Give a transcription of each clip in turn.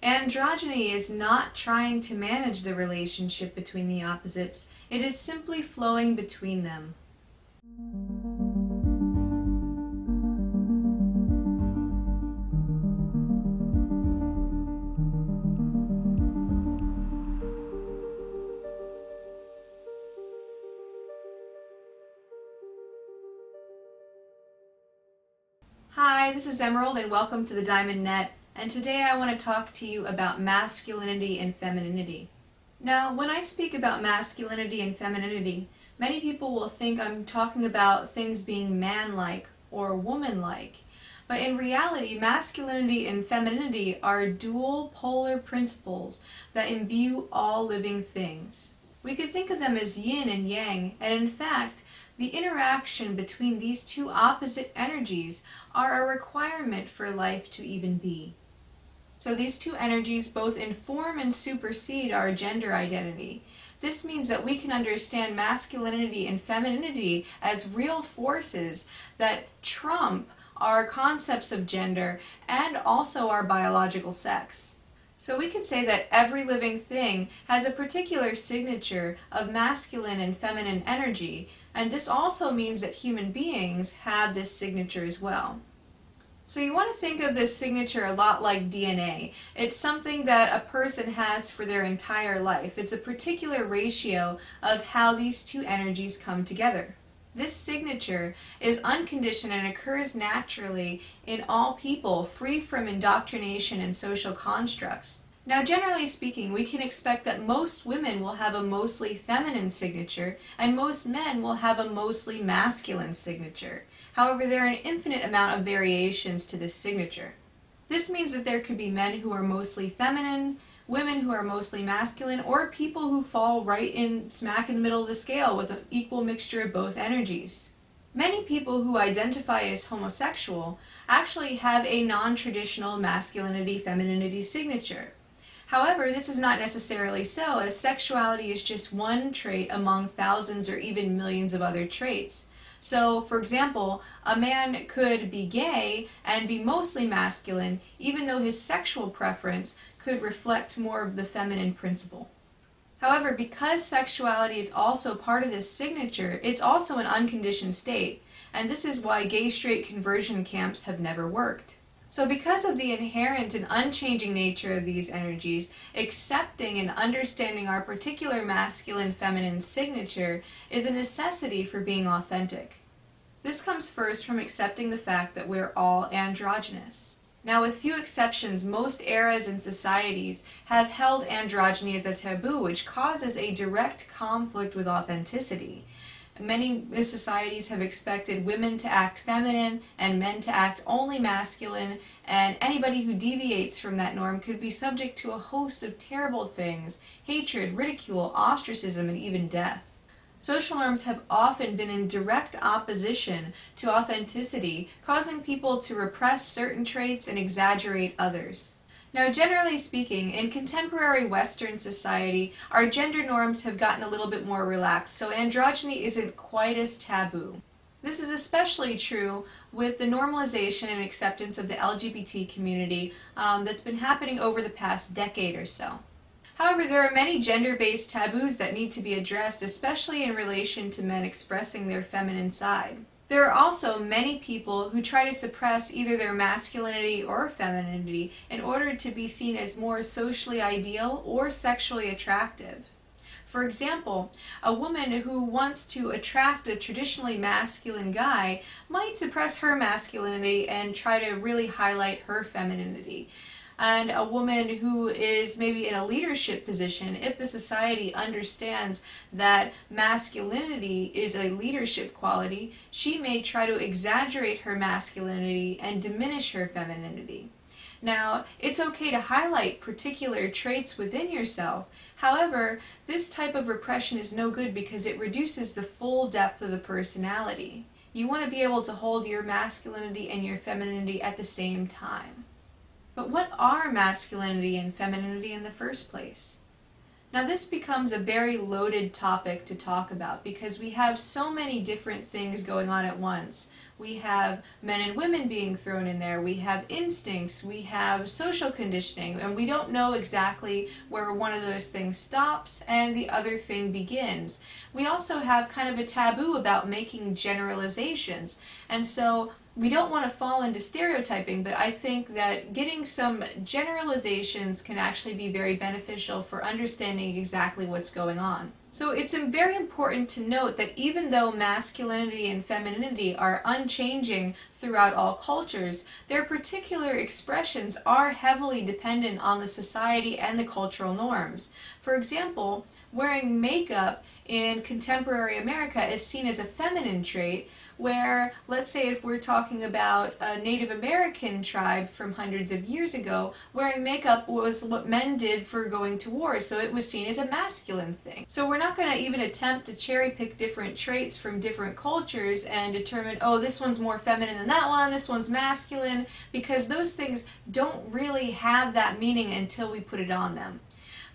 Androgyny is not trying to manage the relationship between the opposites, it is simply flowing between them. Hi, this is Emerald and welcome to the Diamond Net, and today I want to talk to you about masculinity and femininity. Now, when I speak about masculinity and femininity, many people will think I'm talking about things being man-like or woman-like, but in reality, masculinity and femininity are dual polar principles that imbue all living things. We could think of them as yin and yang, and in fact, the interaction between these two opposite energies are a requirement for life to even be. So these two energies both inform and supersede our gender identity. This means that we can understand masculinity and femininity as real forces that trump our concepts of gender and also our biological sex. So we could say that every living thing has a particular signature of masculine and feminine energy, and this also means that human beings have this signature as well. So you want to think of this signature a lot like DNA. It's something that a person has for their entire life. It's a particular ratio of how these two energies come together. This signature is unconditioned and occurs naturally in all people, free from indoctrination and social constructs. Now, generally speaking, we can expect that most women will have a mostly feminine signature and most men will have a mostly masculine signature. However, there are an infinite amount of variations to this signature. This means that there could be men who are mostly feminine, women who are mostly masculine, or people who fall right in smack in the middle of the scale with an equal mixture of both energies. Many people who identify as homosexual actually have a non-traditional masculinity-femininity signature. However, this is not necessarily so, as sexuality is just one trait among thousands or even millions of other traits. So, for example, a man could be gay and be mostly masculine, even though his sexual preference could reflect more of the feminine principle. However, because sexuality is also part of this signature, it's also an unconditioned state, and this is why gay-straight conversion camps have never worked. So because of the inherent and unchanging nature of these energies, accepting and understanding our particular masculine-feminine signature is a necessity for being authentic. This comes first from accepting the fact that we're all androgynous. Now, with few exceptions, most eras and societies have held androgyny as a taboo, which causes a direct conflict with authenticity. Many societies have expected women to act feminine and men to act only masculine, and anybody who deviates from that norm could be subject to a host of terrible things: hatred, ridicule, ostracism, and even death. Social norms have often been in direct opposition to authenticity, causing people to repress certain traits and exaggerate others. Now, generally speaking, in contemporary Western society, our gender norms have gotten a little bit more relaxed, so androgyny isn't quite as taboo. This is especially true with the normalization and acceptance of the LGBT community that's been happening over the past decade or so. However, there are many gender-based taboos that need to be addressed, especially in relation to men expressing their feminine side. There are also many people who try to suppress either their masculinity or femininity in order to be seen as more socially ideal or sexually attractive. For example, a woman who wants to attract a traditionally masculine guy might suppress her masculinity and try to really highlight her femininity. And a woman who is maybe in a leadership position, if the society understands that masculinity is a leadership quality, she may try to exaggerate her masculinity and diminish her femininity. Now, it's okay to highlight particular traits within yourself. However, this type of repression is no good because it reduces the full depth of the personality. You want to be able to hold your masculinity and your femininity at the same time. But what are masculinity and femininity in the first place? Now this becomes a very loaded topic to talk about because we have so many different things going on at once. We have men and women being thrown in there, we have instincts, we have social conditioning, and we don't know exactly where one of those things stops and the other thing begins. We also have kind of a taboo about making generalizations, and so we don't want to fall into stereotyping, but I think that getting some generalizations can actually be very beneficial for understanding exactly what's going on. So it's very important to note that even though masculinity and femininity are unchanging throughout all cultures, their particular expressions are heavily dependent on the society and the cultural norms. For example, wearing makeup in contemporary America is seen as a feminine trait, where, let's say if we're talking about a Native American tribe from hundreds of years ago, wearing makeup was what men did for going to war, so it was seen as a masculine thing. So we're not going to even attempt to cherry pick different traits from different cultures and determine, oh, this one's more feminine than that one, this one's masculine, because those things don't really have that meaning until we put it on them.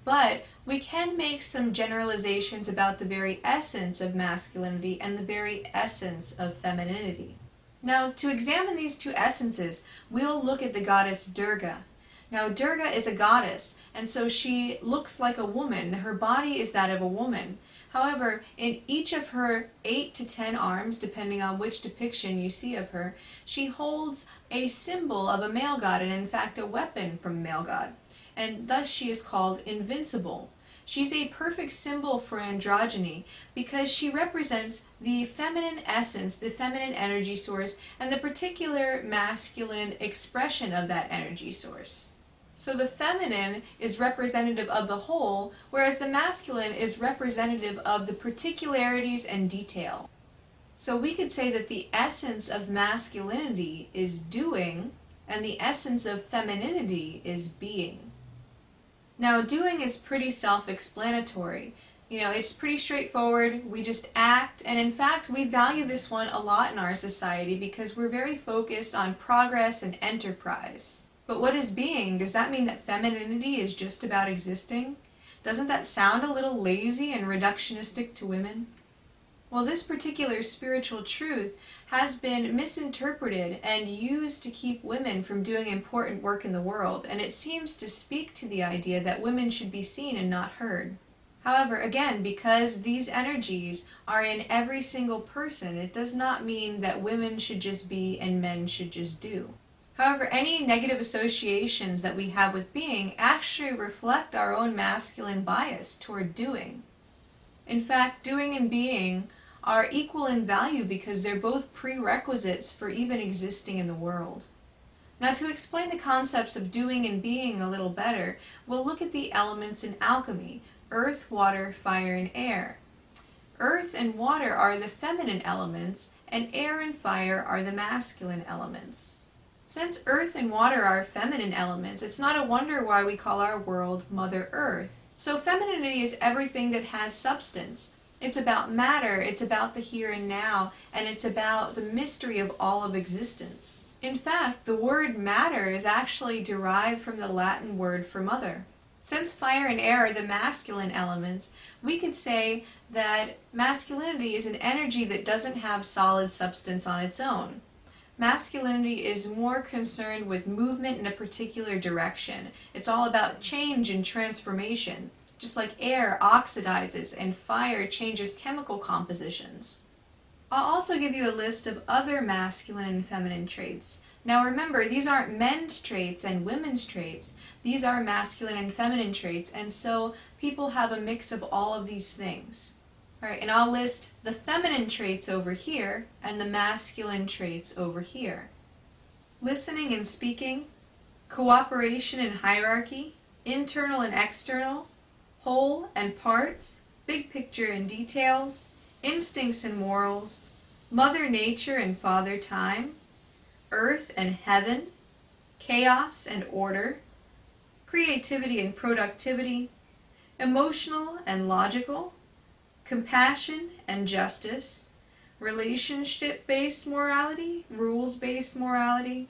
But we can make some generalizations about the very essence of masculinity and the very essence of femininity. Now, to examine these two essences, we'll look at the goddess Durga. Now, Durga is a goddess, and so she looks like a woman. Her body is that of a woman. However, in each of her 8 to 10 arms, depending on which depiction you see of her, she holds a symbol of a male god, and in fact a weapon from a male god. And thus she is called invincible. She's a perfect symbol for androgyny because she represents the feminine essence, the feminine energy source, and the particular masculine expression of that energy source. So the feminine is representative of the whole, whereas the masculine is representative of the particularities and detail. So we could say that the essence of masculinity is doing, and the essence of femininity is being. Now, doing is pretty self-explanatory. It's pretty straightforward. We just act, and in fact, we value this one a lot in our society because we're very focused on progress and enterprise. But what is being? Does that mean that femininity is just about existing? Doesn't that sound a little lazy and reductionistic to women? Well, this particular spiritual truth has been misinterpreted and used to keep women from doing important work in the world, and it seems to speak to the idea that women should be seen and not heard. However, again, because these energies are in every single person, it does not mean that women should just be and men should just do. However, any negative associations that we have with being actually reflect our own masculine bias toward doing. In fact, doing and being are equal in value because they're both prerequisites for even existing in the world. Now, to explain the concepts of doing and being a little better, we'll look at the elements in alchemy: earth, water, fire, and air. Earth and water are the feminine elements, and air and fire are the masculine elements. Since earth and water are feminine elements, it's not a wonder why we call our world Mother Earth. So femininity is everything that has substance. It's about matter, it's about the here and now, and it's about the mystery of all of existence. In fact, the word matter is actually derived from the Latin word for mother. Since fire and air are the masculine elements, we could say that masculinity is an energy that doesn't have solid substance on its own. Masculinity is more concerned with movement in a particular direction. It's all about change and transformation. Just like air oxidizes and fire changes chemical compositions. I'll also give you a list of other masculine and feminine traits. Now remember, these aren't men's traits and women's traits. These are masculine and feminine traits, and so people have a mix of all of these things. Alright, and I'll list the feminine traits over here and the masculine traits over here. Listening and speaking, cooperation and hierarchy, internal and external, whole and parts, big picture and details, instincts and morals, Mother Nature and Father Time, earth and heaven, chaos and order, creativity and productivity, emotional and logical, compassion and justice, relationship-based morality, rules-based morality,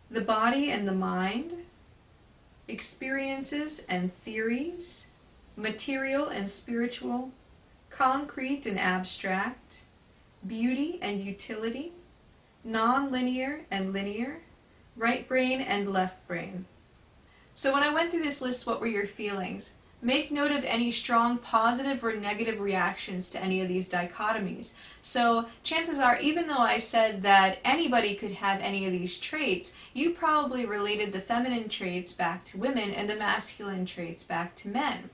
the body and the mind, experiences and theories, material and spiritual, concrete and abstract, beauty and utility, non-linear and linear, right brain and left brain. So when I went through this list, what were your feelings? Make note of any strong positive or negative reactions to any of these dichotomies. So chances are, even though I said that anybody could have any of these traits, you probably related the feminine traits back to women and the masculine traits back to men.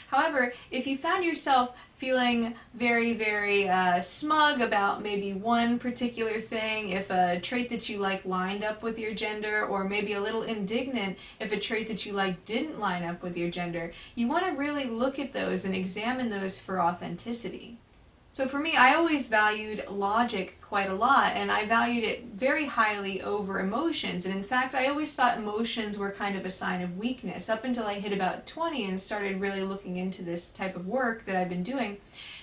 However, if you found yourself feeling very smug about maybe one particular thing, if a trait that you like lined up with your gender, or maybe a little indignant if a trait that you like didn't line up with your gender, you want to really look at those and examine those for authenticity. So for me, I always valued logic quite a lot, and I valued it very highly over emotions. And in fact, I always thought emotions were kind of a sign of weakness up until I hit about 20 and started really looking into this type of work that I've been doing.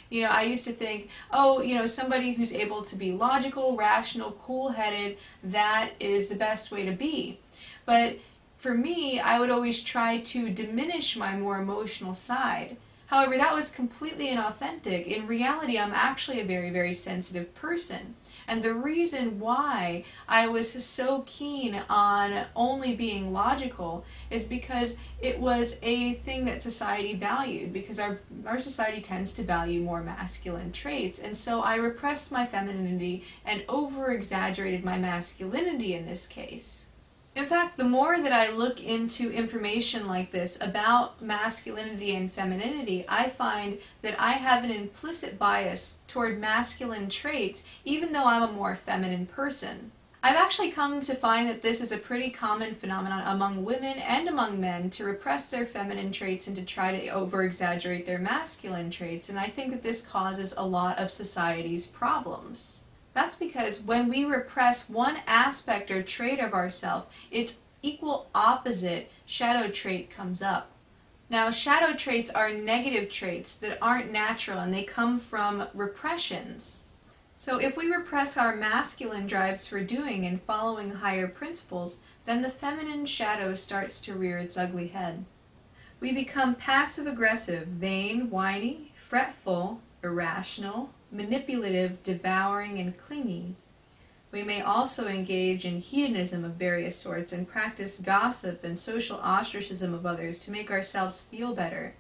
You know, I used to think, oh, you know, somebody who's able to be logical, rational, cool-headed, that is the best way to be. But for me, I would always try to diminish my more emotional side. However, that was completely inauthentic. In reality, I'm actually a very sensitive person. And the reason why I was so keen on only being logical is because it was a thing that society valued, because our society tends to value more masculine traits. And so I repressed my femininity and over-exaggerated my masculinity in this case. In fact, the more that I look into information like this about masculinity and femininity, I find that I have an implicit bias toward masculine traits, even though I'm a more feminine person. I've actually come to find that this is a pretty common phenomenon among women and among men, to repress their feminine traits and to try to over-exaggerate their masculine traits, and I think that this causes a lot of society's problems. That's because when we repress one aspect or trait of ourselves, its equal opposite shadow trait comes up. Now, shadow traits are negative traits that aren't natural, and they come from repressions. So if we repress our masculine drives for doing and following higher principles, then the feminine shadow starts to rear its ugly head. We become passive-aggressive, vain, whiny, fretful, irrational, manipulative, devouring, and clingy. We may also engage in hedonism of various sorts and practice gossip and social ostracism of others to make ourselves feel better.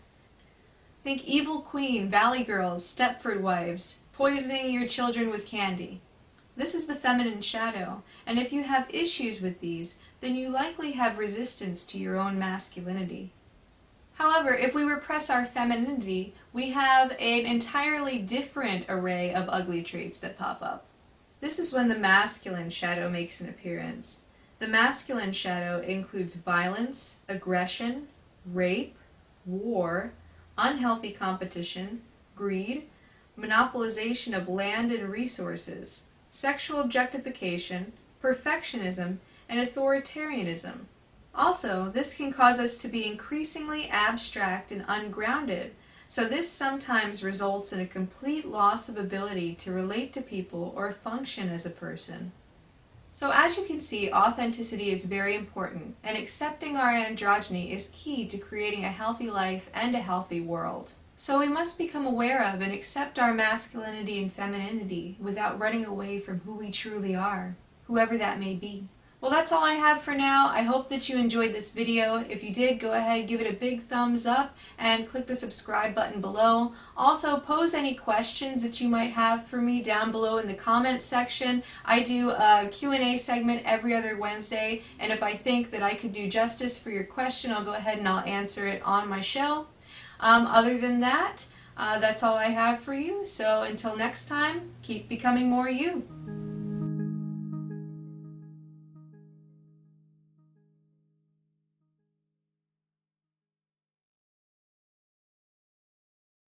Think evil queen, valley girls, Stepford wives, poisoning your children with candy. This is the feminine shadow, and if you have issues with these, then you likely have resistance to your own masculinity. However, if we repress our femininity, we have an entirely different array of ugly traits that pop up. This is when the masculine shadow makes an appearance. The masculine shadow includes violence, aggression, rape, war, unhealthy competition, greed, monopolization of land and resources, sexual objectification, perfectionism, and authoritarianism. Also, this can cause us to be increasingly abstract and ungrounded, so this sometimes results in a complete loss of ability to relate to people or function as a person. So as you can see, authenticity is very important, and accepting our androgyny is key to creating a healthy life and a healthy world. So we must become aware of and accept our masculinity and femininity without running away from who we truly are, whoever that may be. Well, that's all I have for now. I hope that you enjoyed this video. If you did, go ahead, give it a big thumbs up and click the subscribe button below. Also, pose any questions that you might have for me down below in the comments section. I do a Q&A segment every other Wednesday, and if I think that I could do justice for your question, I'll go ahead and I'll answer it on my show. Other than that, that's all I have for you. So until next time, keep becoming more you.